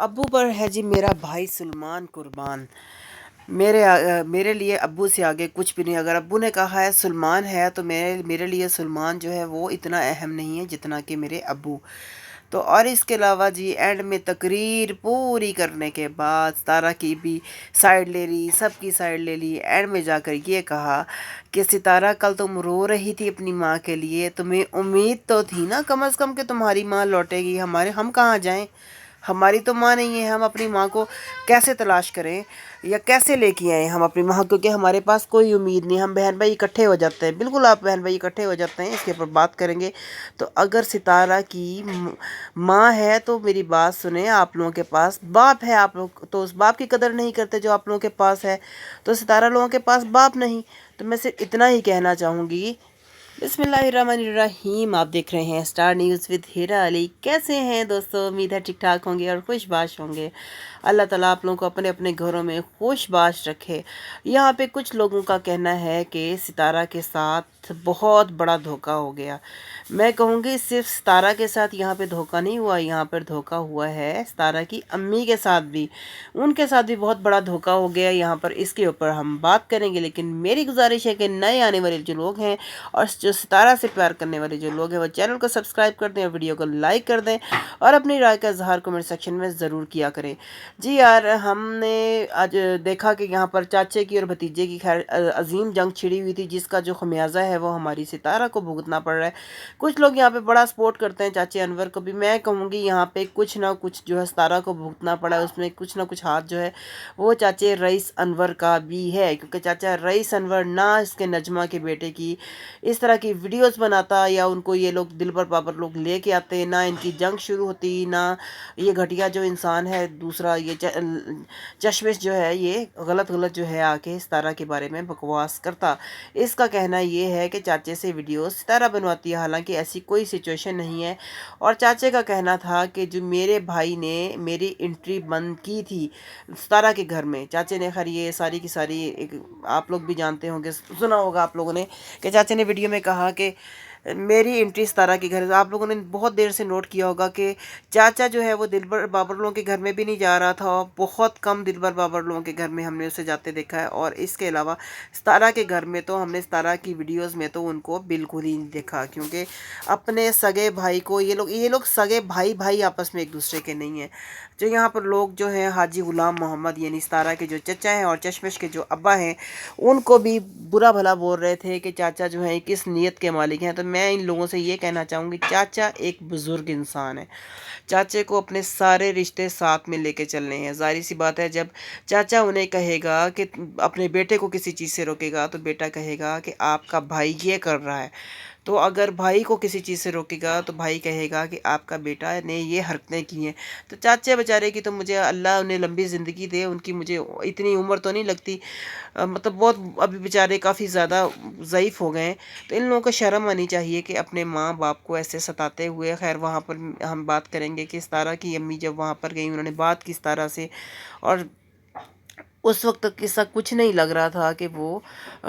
अब्बू पर है जी मेरा भाई सलमान कुर्बान। मेरे लिए अब्बू से आगे कुछ भी नहीं। अगर अब्बू ने कहा है सलमान है तो मेरे लिए सलमान जो है वो इतना अहम नहीं है जितना कि मेरे अब्बू। तो और इसके अलावा जी एंड में तकरीर पूरी करने के बाद सितारा की भी साइड ले ली, सबकी साइड ले ली। एंड में जाकर ये कहा कि सितारा कल तुम रो रही थी अपनी माँ के लिए, तुम्हें उम्मीद तो थी ना कम से कम कि तुम्हारी माँ लौटेगी। हम कहाँ जाएं, हमारी तो माँ नहीं है। हम अपनी माँ को कैसे तलाश करें या कैसे लेके आएँ हम अपनी माँ, क्योंकि हमारे पास कोई उम्मीद नहीं। हम बहन भाई इकट्ठे हो जाते हैं, बिल्कुल आप बहन भाई इकट्ठे हो जाते हैं, इसके ऊपर बात करेंगे। तो अगर सितारा की माँ है तो मेरी बात सुने, आप लोगों के पास बाप है, आप लोग तो उस बाप की कदर नहीं करते जो आप लोगों के पास है। तो सितारा लोगों के पास बाप नहीं। तो मैं सिर्फ इतना ही कहना चाहूँगी। बिस्मिल्लाहिर्रहमानिर्रहीम, आप देख रहे हैं स्टार न्यूज़ विद हीरा अली। कैसे हैं दोस्तों, उम्मीद है ठीक ठाक होंगे और खुशबाश होंगे। अल्लाह ताला आप लोगों को अपने अपने घरों में खुशबाश रखे। यहाँ पे कुछ लोगों का कहना है कि सितारा के साथ बहुत बड़ा धोखा हो गया। मैं कहूँगी सिर्फ सितारा के साथ यहाँ पे धोखा नहीं हुआ, यहाँ पर धोखा हुआ है सितारा की अम्मी के साथ भी। उनके साथ भी बहुत बड़ा धोखा हो गया यहाँ पर, इसके ऊपर हम बात करेंगे। लेकिन मेरी गुजारिश है कि नए आने वाले जो लोग हैं और जो सितारा से प्यार करने वाले जो लोग हैं वो चैनल को सब्सक्राइब कर दें और वीडियो को लाइक कर दें और अपनी राय का इजहार कमेंट सेक्शन में ज़रूर किया करें। जी यार, हमने आज देखा कि यहाँ पर चाचे की और भतीजे की खैर अजीम जंग छिड़ी हुई थी, जिसका जो खमियाजा है वो हमारी सितारा को भुगतना पड़ रहा है। कुछ लोग यहाँ पे बड़ा सपोर्ट करते हैं चाचे अनवर को भी। मैं कहूँगी यहाँ पे कुछ ना कुछ जो है सितारा को भुगतना पड़ा है, उसमें कुछ ना कुछ हाथ जो है वो चाचे रईस अनवर का भी है। क्योंकि चाचा रईस अनवर ना इसके नजमा के बेटे की इस तरह की वीडियोस बनाता या उनको ये लोग दिलबर बाबर लोग लेके आते, ना इनकी जंग शुरू होती, ना ये घटिया जो इंसान है दूसरा ये चश्मिश जो है ये गलत गलत जो है आके सितारा के बारे में बकवास करता। इसका कहना ये है कि चाचे से वीडियो सितारा बनवाती है, हालांकि ऐसी कोई सिचुएशन नहीं है। और चाचे का कहना था कि जो मेरे भाई ने मेरी एंट्री बंद की थी सितारा के घर में, चाचे ने खैर ये सारी की सारी एक आप लोग भी जानते होंगे, सुना होगा आप लोगों ने कि चाचा ने वीडियो में कहा कि मेरी एंट्री सितारा के घर। आप लोगों ने बहुत देर से नोट किया होगा कि चाचा जो है वो दिलबर बाबर लोगों के घर में भी नहीं जा रहा था, और बहुत कम दिलबर बाबर लोगों के घर में हमने उसे जाते देखा है। और इसके अलावा सितारा के घर में तो हमने सितारा की वीडियोस में तो उनको बिल्कुल ही नहीं देखा, क्योंकि अपने सगे भाई को ये लोग सगे भाई भाई आपस में एक दूसरे के नहीं हैं। जो यहाँ पर लोग जो हैं हाजी गुलाम मोहम्मद यानी सितारा के जो चचा हैं और चश्मिश के जो अब्बा हैं, उनको भी बुरा भला बोल रहे थे कि चाचा जो है किस नीयत के मालिक हैं। तो मैं इन लोगों से ये कहना चाहूँगी, चाचा एक बुज़ुर्ग इंसान है। चाचे को अपने सारे रिश्ते साथ में लेके चलने हैं। ज़ाहिर सी बात है, जब चाचा उन्हें कहेगा कि अपने बेटे को किसी चीज़ से रोकेगा तो बेटा कहेगा कि आपका भाई ये कर रहा है। तो अगर भाई को किसी चीज़ से रोकेगा तो भाई कहेगा कि आपका बेटा ने ये हरकतें की हैं। तो चाचे बेचारे की तो मुझे अल्लाह उन्हें लंबी ज़िंदगी दे, उनकी मुझे इतनी उम्र तो नहीं लगती, मतलब बहुत अभी बेचारे काफ़ी ज़्यादा ज़यीफ़ हो गए हैं। तो इन लोगों को शर्म आनी चाहिए कि अपने माँ बाप को ऐसे सताते हुए। खैर वहाँ पर हम बात करेंगे कि सितारा की अम्मी जब वहाँ पर गई, उन्होंने बात की सितारा से, और उस वक्त तक किस्सा कुछ नहीं लग रहा था कि वो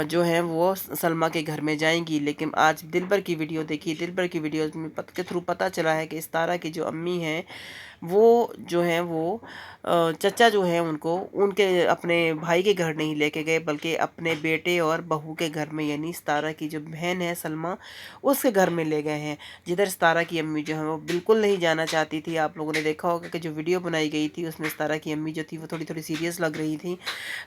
जो है वो सलमा के घर में जाएंगी। लेकिन आज दिलबर की वीडियो देखी, दिलबर की वीडियो में के थ्रू पता चला है कि सितारा की जो अम्मी हैं वो जो हैं वो चचा जो हैं उनको उनके अपने भाई के घर नहीं लेके गए, बल्कि अपने बेटे और बहू के घर में, यानी सितारा की जो बहन है सलमा उसके घर में ले गए हैं, जिधर सितारा की अम्मी जो है वो बिल्कुल नहीं जाना चाहती थी। आप लोगों ने देखा होगा कि जो वीडियो बनाई गई थी उसमें सितारा की अम्मी जो थी वो थोड़ी थोड़ी सीरियस लग रही थी।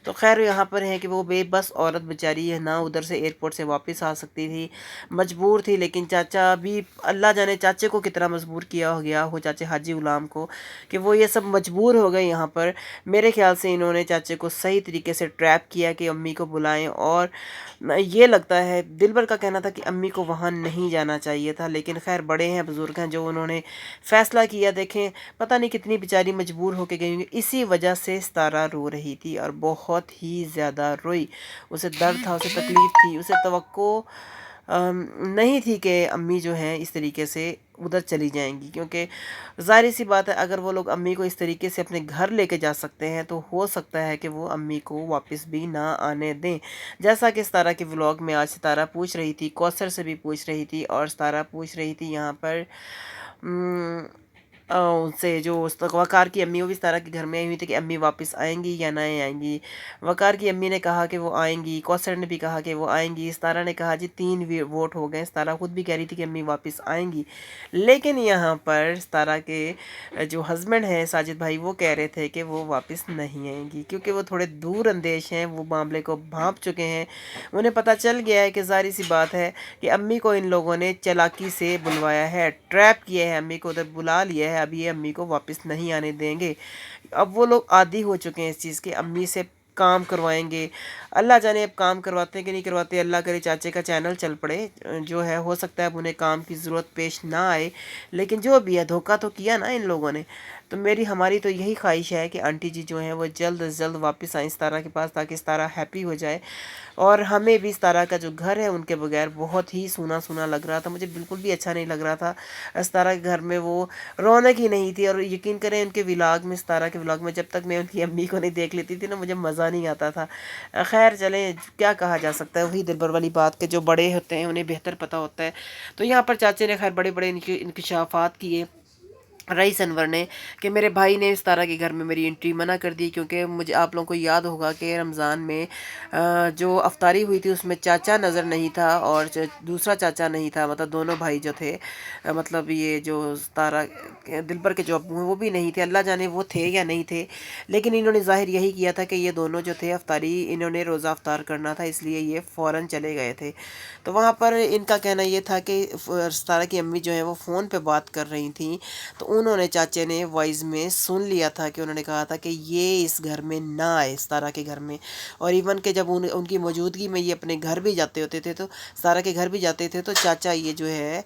तो खैर यहाँ पर है कि वो बेबस औरत बेचारी है ना, उधर से एयरपोर्ट से वापस आ सकती थी, मजबूर थी। लेकिन चाचा भी अल्लाह जाने चाचे को कितना मजबूर किया हो गया हो, चाचे हाजी गुलाम को, कि वो ये सब मजबूर हो गए यहाँ पर। मेरे ख्याल से इन्होंने चाचे को सही तरीके से ट्रैप किया कि अम्मी को बुलाएं। और ये लगता है दिलबर का कहना था कि अम्मी को वहाँ नहीं जाना चाहिए था, लेकिन खैर बड़े हैं बुज़ुर्ग हैं, जो उन्होंने फ़ैसला किया। देखें पता नहीं कितनी बेचारी मजबूर होके गई होंगी, इसी वजह से सितारा रो रही थी और बहुत ही ज़्यादा रोई। उसे दर्द था, उसे तकलीफ़ थी, उसे तवक्को नहीं थी कि अम्मी जो हैं इस तरीके से उधर चली जाएंगी। क्योंकि ज़ाहिर सी बात है, अगर वो लोग अम्मी को इस तरीके से अपने घर लेके जा सकते हैं तो हो सकता है कि वो अम्मी को वापस भी ना आने दें। जैसा कि सितारा के व्लॉग में आज सितारा पूछ रही थी, कौसर से भी पूछ रही थी, और सितारा पूछ रही थी यहाँ पर उनसे जो वक़ार की अम्मी, वो भी सितारा के घर में आई हुई थी कि अम्मी वापस आएँगी या नहीं आएँगी। वक़ार की अम्मी ने कहा कि वो आएँगी, कौसर ने भी कहा कि वो आएँगी, सितारा ने कहा जी 3 वोट हो गए। सितारा खुद भी कह रही थी कि अम्मी वापस आएँगी। लेकिन यहाँ पर सितारा के जो हस्बैंड हैं साजिद भाई, वो कह रहे थे कि वो वापस नहीं आएँगी, क्योंकि वो थोड़े दूर अंदेश हैं, वो मामले को भांप चुके हैं। उन्हें पता चल गया है कि ज़ाहिर-सी बात है कि अम्मी को इन लोगों ने चालाकी से बुलवाया है, ट्रैप किया है, अम्मी को उधर बुला लिया है, अब ये अम्मी को वापस नहीं आने देंगे। अब वो लोग आदी हो चुके हैं इस चीज़ के, अम्मी से काम करवाएंगे। अल्लाह जाने अब काम करवाते हैं कि नहीं करवाते, अल्लाह करे चाचे का चैनल चल पड़े, जो है हो सकता है अब उन्हें काम की ज़रूरत पेश ना आए। लेकिन जो भी है, धोखा तो किया ना इन लोगों ने। तो हमारी तो यही ख्वाहिश है कि आंटी जी जो हैं वो जल्द से जल्द वापस आएँ सितारा के पास, ताकि सितारा हैप्पी हो जाए। और हमें भी सितारा का जो घर है उनके बगैर बहुत ही सूना सूना लग रहा था, मुझे बिल्कुल भी अच्छा नहीं लग रहा था। सितारा के घर में वो रौनक ही नहीं थी। और यकीन करें, उनके व्लॉग में, सितारा के व्लॉग में, जब तक मैं उनकी अम्मी को नहीं देख लेती थी ना, मुझे मज़ा नहीं आता था। खैर चलें, क्या कहा जा सकता है, वही दिलबर वाली बात के जो बड़े होते हैं उन्हें बेहतर पता होता है। तो यहाँ पर चाचे ने खैर बड़े बड़े इंकशाफात किए, रईस अनवर ने, कि मेरे भाई ने सितारा के घर में मेरी एंट्री मना कर दी, क्योंकि मुझे, आप लोगों को याद होगा कि रमज़ान में जो अफ्तारी हुई थी उसमें चाचा नज़र नहीं था और दूसरा चाचा नहीं था, मतलब दोनों भाई जो थे, मतलब ये जो सितारा दिलबर के जो अब्बू हैं वो भी नहीं थे, अल्लाह जाने वो थे या नहीं थे। लेकिन इन्होंने ज़ाहिर यही किया था कि ये दोनों जो थे अफ्तारी, इन्होंने रोज़ा अफ्तार करना था, इसलिए ये फ़ौरन चले गए थे। तो वहाँ पर इनका कहना ये था कि सितारा की अम्मी जो है वो फ़ोन पे बात कर रही थी, तो उन्होंने, चाचे ने वॉइस में सुन लिया था कि उन्होंने कहा था कि ये इस घर में ना आए, सितारा के घर में। और इवन के जब उनकी मौजूदगी में ये अपने घर भी जाते होते थे, तो सितारा के घर भी जाते थे, तो चाचा ये जो है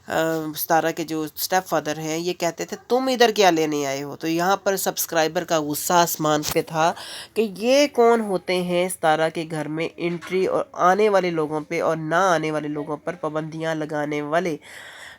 सितारा के जो स्टेप फादर हैं, ये कहते थे तुम इधर क्या लेने आए हो। तो यहाँ पर सब्सक्राइबर का गुस्सा आसमान पे था कि ये कौन होते हैं सितारा के घर में एंट्री और आने वाले लोगों पे और ना आने वाले लोगों पर पाबंदियाँ लगाने वाले।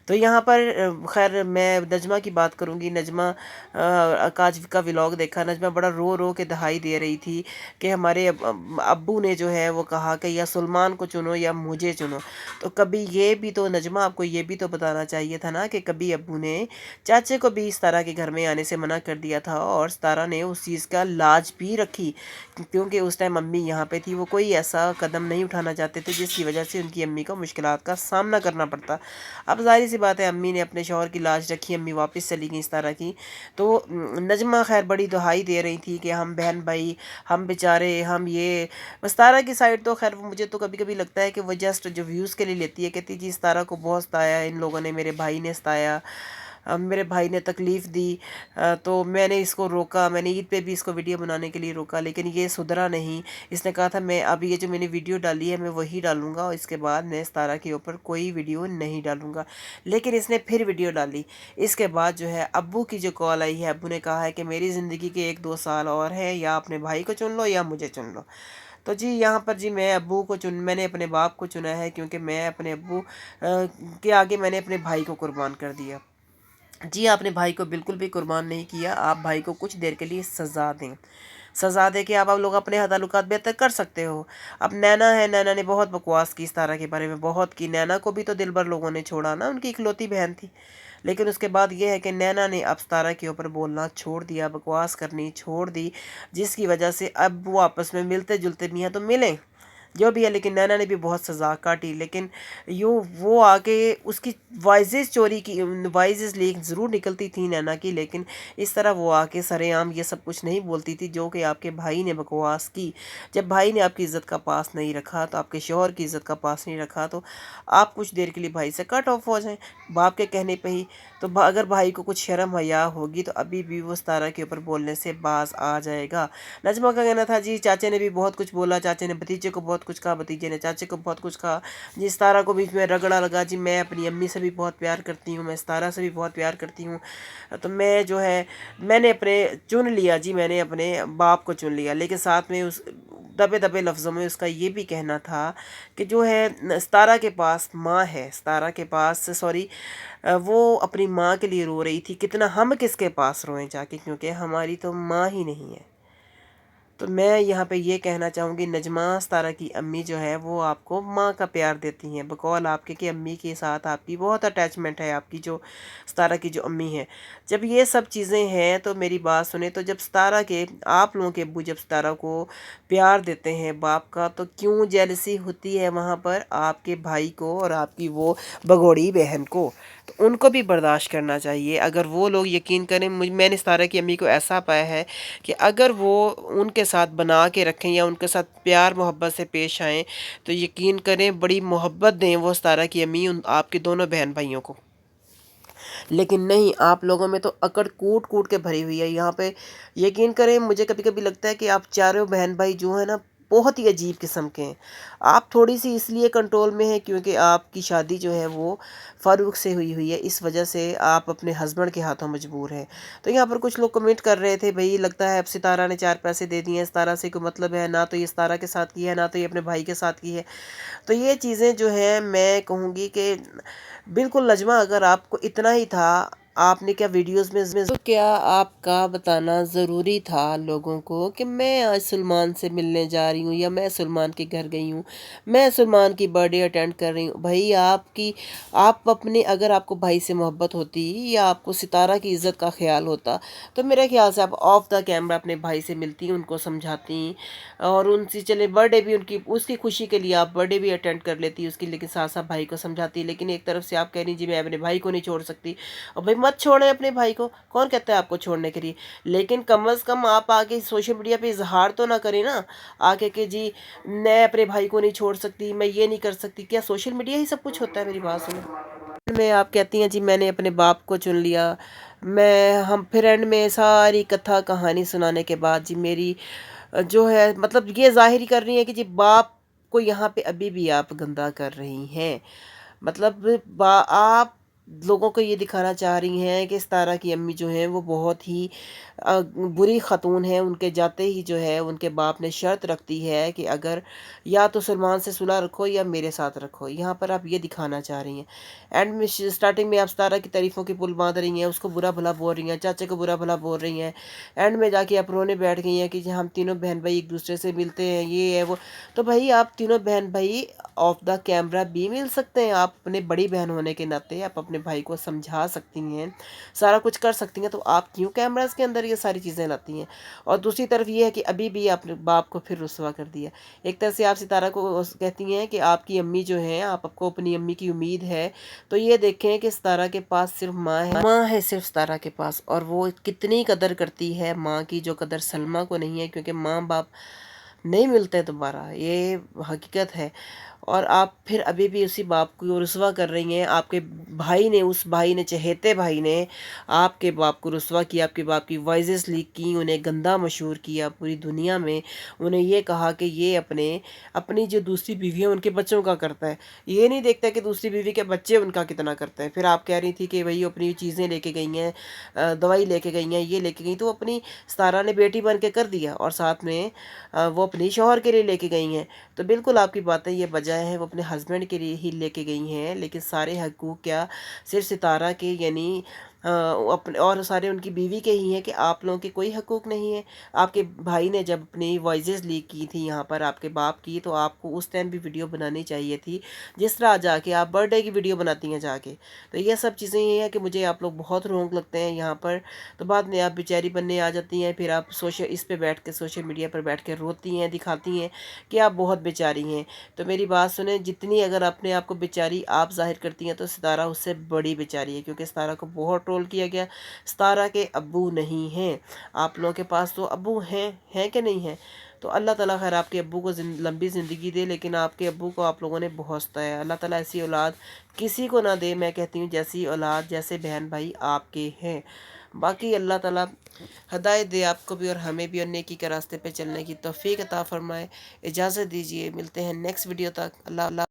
तो यहाँ पर खैर मैं नजमा की बात करूँगी। नजमा आकाश का व्लॉग देखा, नजमा बड़ा रो रो के दहाई दे रही थी कि हमारे अब्बू ने जो है वो कहा कि या सलमान को चुनो या मुझे चुनो। तो कभी ये भी तो, नजमा आपको ये भी तो बताना चाहिए था ना कि कभी अब्बू ने चाचे को भी सितारा के घर में आने से मना कर दिया था, और सितारा ने उस चीज़ का लाज भी रखी, क्योंकि उस टाइम अम्मी यहाँ पे थी, वो कोई ऐसा कदम नहीं उठाना चाहते थे जिसकी वजह से उनकी अम्मी को मुश्किलात का सामना करना पड़ता। अब ज़ाहिर सी बात है, अम्मी ने अपने शौहर की लाज रखी, अम्मी वापस चली गई इस तरह की। तो नजमा खैर बड़ी दुहाई दे रही थी कि हम बहन भाई, हम बेचारे, हम ये। सितारा की साइड तो खैर मुझे तो कभी कभी लगता है कि वो जस्ट जो व्यूज़ के लिए लेती है, कहती जी सितारा को बहुत सताया इन लोगों ने, मेरे भाई ने सताया, मेरे भाई ने तकलीफ़ दी, तो मैंने इसको रोका, मैंने ईद पे भी इसको वीडियो बनाने के लिए रोका, लेकिन ये सुधरा नहीं। इसने कहा था मैं अब ये जो मैंने वीडियो डाली है मैं वही डालूंगा, और इसके बाद मैं सितारा के ऊपर कोई वीडियो नहीं डालूंगा। लेकिन इसने फिर वीडियो डाली। इसके बाद जो है अब्बू की जो कॉल आई है, अब्बू ने कहा है कि मेरी ज़िंदगी के 1-2 साल और है, या अपने भाई को चुन लो या मुझे चुन लो। तो जी यहाँ पर जी मैंने अपने बाप को चुना है, क्योंकि मैं अपने अब्बू के आगे मैंने अपने भाई को कुर्बान कर दिया। जी आपने भाई को बिल्कुल भी कुर्बान नहीं किया, आप भाई को कुछ देर के लिए सज़ा दें, सज़ा दे के आप लोग अपने ताल्लुकात बेहतर कर सकते हो। अब नैना है, नैना ने बहुत बकवास की इस तारा के बारे में, बहुत की। नैना को भी तो दिलबर लोगों ने छोड़ा ना, उनकी इकलौती बहन थी। लेकिन उसके बाद ये है कि नैना ने अब तारा के ऊपर बोलना छोड़ दिया, बकवास करनी छोड़ दी, जिसकी वजह से अब वो आपस में मिलते जुलते भी हैं तो मिलें, जो भी है। लेकिन नैना ने भी बहुत सज़ा काटी, लेकिन यूँ वो आके उसकी वाइजेस चोरी की, वाइजेस लीक ज़रूर निकलती थी नैना की, लेकिन इस तरह वो आके सरेआम ये सब कुछ नहीं बोलती थी जो कि आपके भाई ने बकवास की। जब भाई ने आपकी इज़्ज़त का पास नहीं रखा, तो आपके शौहर की इज़्ज़त का पास नहीं रखा, तो आप कुछ देर के लिए भाई से कट ऑफ हो जाएं बाप के कहने पे ही। तो अगर भाई को कुछ शर्म हया होगी तो अभी भी वो सितारा के ऊपर बोलने से बाज आ जाएगा। नजमा का कहना था जी चाचे ने भी बहुत कुछ बोला, चाचे ने भतीजे को बहुत कुछ कहा, भतीजे ने चाचे को बहुत कुछ कहा। जी सितारा को बीच में रगड़ा लगा, जी मैं अपनी अम्मी से भी बहुत प्यार करती हूँ, मैं सितारा से भी बहुत प्यार करती हूँ, तो मैं जो है मैंने अपने चुन लिया जी, मैंने अपने बाप को चुन लिया। लेकिन साथ में उस दबे दबे लफ्ज़ों में उसका ये भी कहना था कि जो है सितारा के पास माँ है, सितारा के पास, सॉरी, वो अपनी माँ के लिए रो रही थी। कितना हम किसके पास रोएं जाके, क्योंकि हमारी तो माँ ही नहीं है। تو میں یہاں پہ یہ کہنا چاہوں گی، نجمہ ستارہ کی امی جو ہے وہ آپ کو ماں کا پیار دیتی ہیں، بقول آپ کے کہ امی کے ساتھ آپ کی بہت اٹیچمنٹ ہے، آپ کی جو ستارہ کی جو امی ہے۔ جب یہ سب چیزیں ہیں تو میری بات سنیں، تو جب ستارہ کے آپ لوگوں کے ابو جب ستارہ کو پیار دیتے ہیں باپ کا، تو کیوں جیلسی ہوتی ہے وہاں پر آپ کے بھائی کو اور آپ کی وہ بگوڑی بہن کو؟ تو ان کو بھی برداشت کرنا چاہیے۔ اگر وہ لوگ یقین کریں، میں نے ستارہ کی امی کو ایسا پایا ہے کہ اگر وہ ان کے ساتھ بنا کے رکھیں یا ان کے ساتھ پیار محبت سے پیش آئیں تو یقین کریں بڑی محبت دیں وہ ستارہ کی امی آپ کے دونوں بہن بھائیوں کو۔ لیکن نہیں، آپ لوگوں میں تو اکڑ کوٹ کوٹ کے بھری ہوئی ہے یہاں پہ۔ یقین کریں مجھے کبھی کبھی لگتا ہے کہ آپ چاروں بہن بھائی جو ہیں نا بہت ہی عجیب قسم کے ہیں۔ آپ تھوڑی سی اس لیے کنٹرول میں ہیں کیونکہ آپ کی شادی جو ہے وہ فاروق سے ہوئی ہے، اس وجہ سے آپ اپنے ہسبینڈ کے ہاتھوں مجبور ہیں۔ تو یہاں پر کچھ لوگ کمنٹ کر رہے تھے، بھئی لگتا ہے اب ستارہ نے 4 پیسے دے دیے ہیں، ستارہ سے کوئی مطلب ہے نہ، تو یہ ستارہ کے ساتھ کی ہے نہ تو یہ اپنے بھائی کے ساتھ کی ہے۔ تو یہ چیزیں جو ہیں میں کہوں گی کہ بالکل نجمہ، اگر آپ کو اتنا ہی تھا، آپ نے کیا ویڈیوز میں تو کیا آپ کا بتانا ضروری تھا لوگوں کو کہ میں آج سلمان سے ملنے جا رہی ہوں یا میں سلمان کے گھر گئی ہوں، میں سلمان کی برتھ ڈے اٹینڈ کر رہی ہوں؟ بھائی آپ اپنے، اگر آپ کو بھائی سے محبت ہوتی یا آپ کو ستارہ کی عزت کا خیال ہوتا تو میرے خیال سے آپ آف دا کیمرہ اپنے بھائی سے ملتی، ان کو سمجھاتی اور ان سے چلے برتھ ڈے بھی اس کی خوشی کے لیے آپ برتھ ڈے بھی اٹینڈ کر لیتی اس کی، لیکن ساتھ ساتھ بھائی کو سمجھاتی۔ لیکن ایک طرف سے آپ کہہ رہی جی میں اپنے بھائی کو نہیں چھوڑ سکتی، اور بھائی مت چھوڑیں اپنے بھائی کو، کون کہتا ہے آپ کو چھوڑنے کے لیے؟ لیکن کم از کم آپ آگے سوشل میڈیا پہ اظہار تو نہ کریں نا آگے کہ جی میں اپنے بھائی کو نہیں چھوڑ سکتی، میں یہ نہیں کر سکتی۔ کیا سوشل میڈیا ہی سب کچھ ہوتا ہے؟ میری بات سنیں، میں آپ کہتی ہیں جی میں نے اپنے باپ کو چن لیا، ہم پھر اینڈ میں ساری کتھا کہانی سنانے کے بعد جی میری جو ہے مطلب یہ ظاہر ہی کر رہی ہیں کہ جی باپ کو یہاں پہ ابھی بھی آپ گندا کر رہی ہیں۔ مطلب آپ لوگوں کو یہ دکھانا چاہ رہی ہیں کہ ستارہ کی امی جو ہیں وہ بہت ہی بری خاتون ہیں۔ ان کے جاتے ہی جو ہے ان کے باپ نے شرط رکھ دی ہے کہ اگر یا تو سلمان سے صلح رکھو یا میرے ساتھ رکھو۔ یہاں پر آپ یہ دکھانا چاہ رہی ہیں، اینڈ میں سٹارٹنگ میں آپ ستارہ کی تعریفوں کی پل باندھ رہی ہیں، اس کو برا بھلا بول رہی ہیں، چاچے کو برا بھلا بول رہی ہیں، اینڈ میں جا کے آپ رونے بیٹھ گئی ہیں کہ جی ہم تینوں بہن بھائی ایک دوسرے سے ملتے ہیں، یہ ہے وہ۔ تو بھائی آپ تینوں بہن بھائی آف دا کیمرہ بھی مل سکتے ہیں، آپ اپنے بڑی بہن ہونے کے ناطے آپ اپنے بھائی کو سمجھا سکتی ہیں، سارا کچھ کر سکتی ہیں، تو آپ کیوں کیمراز کے اندر یہ ساری چیزیں لاتی ہیں؟ اور دوسری طرف یہ ہے کہ ابھی بھی آپ نے باپ کو پھر رسوا کر دیا۔ ایک طرح سے آپ ستارہ کو کہتی ہیں کہ آپ کی امی جو ہیں، آپ کو اپنی امی کی امید ہے، تو یہ دیکھیں کہ ستارہ کے پاس صرف ماں ہے صرف ستارہ کے پاس، اور وہ کتنی قدر کرتی ہے ماں کی، جو قدر سلمیٰ کو نہیں ہے، کیونکہ ماں باپ نہیں ملتے دوبارہ، یہ حقیقت ہے۔ اور آپ پھر ابھی بھی اسی باپ کو رسوا کر رہی ہیں۔ آپ کے بھائی نے، اس بھائی نے، چہیتے بھائی نے آپ کے باپ کو رسوا کیا، آپ کے باپ کی وائسز لیک کی، انہیں گندا مشہور کیا پوری دنیا میں، انہیں یہ کہا کہ یہ اپنی جو دوسری بیوی ہے ان کے بچوں کا کرتا ہے، یہ نہیں دیکھتا کہ دوسری بیوی کے بچے ان کا کتنا کرتے ہیں۔ پھر آپ کہہ رہی تھی کہ بھئی اپنی چیزیں لے کے گئی ہیں، دوائی لے کے گئی ہیں، یہ لے کے گئی، تو اپنی ستارہ نے بیٹی بن کے کر دیا، اور ساتھ میں وہ اپنی شوہر کے لیے لے کے گئی ہیں۔ تو بالکل آپ کی باتیں یہ بجائے ہیں وہ اپنے ہسبینڈ کے لیے ہی لے کے گئی ہیں، لیکن سارے حقوق کیا صرف ستارہ کے، یعنی اپنے اور سارے ان کی بیوی کے ہی ہیں، کہ آپ لوگوں کے کوئی حقوق نہیں ہے؟ آپ کے بھائی نے جب اپنی وائسز لیک کی تھی یہاں پر آپ کے باپ کی، تو آپ کو اس ٹائم بھی ویڈیو بنانی چاہیے تھی، جس طرح جا کے آپ برتھ ڈے کی ویڈیو بناتی ہیں جا کے۔ تو یہ سب چیزیں یہ ہیں کہ مجھے آپ لوگ بہت رونق لگتے ہیں یہاں پر، تو بعد میں آپ بیچاری بننے آ جاتی ہیں، پھر آپ اس پہ بیٹھ کے سوشل میڈیا پر بیٹھ کے روتی ہیں، دکھاتی ہیں کہ آپ بہت بیچاری ہیں۔ تو میری بات سنیں، جتنی اگر اپنے آپ کو بیچاری آپ ظاہر کرتی ہیں تو ستارہ اس سے بڑی بیچاری ہے، کیونکہ ستارہ کو بہت ٹرول کیا گیا۔ ستارہ کے ابو نہیں ہیں، آپ لوگوں کے پاس تو ابو ہیں کہ نہیں ہیں؟ تو اللہ تعالیٰ خیر آپ کے ابو کو لمبی زندگی دے، لیکن آپ کے ابو کو آپ لوگوں نے بہت ستایا۔ اللہ تعالیٰ ایسی اولاد کسی کو نہ دے، میں کہتی ہوں جیسی اولاد، جیسے بہن بھائی آپ کے ہیں۔ باقی اللہ تعالیٰ ہدایت دے آپ کو بھی اور ہمیں بھی، اور نیکی کے راستے پہ چلنے کی توفیق عطا فرمائے۔ اجازت دیجیے، ملتے ہیں نیکسٹ ویڈیو تک۔ اللہ اللہ۔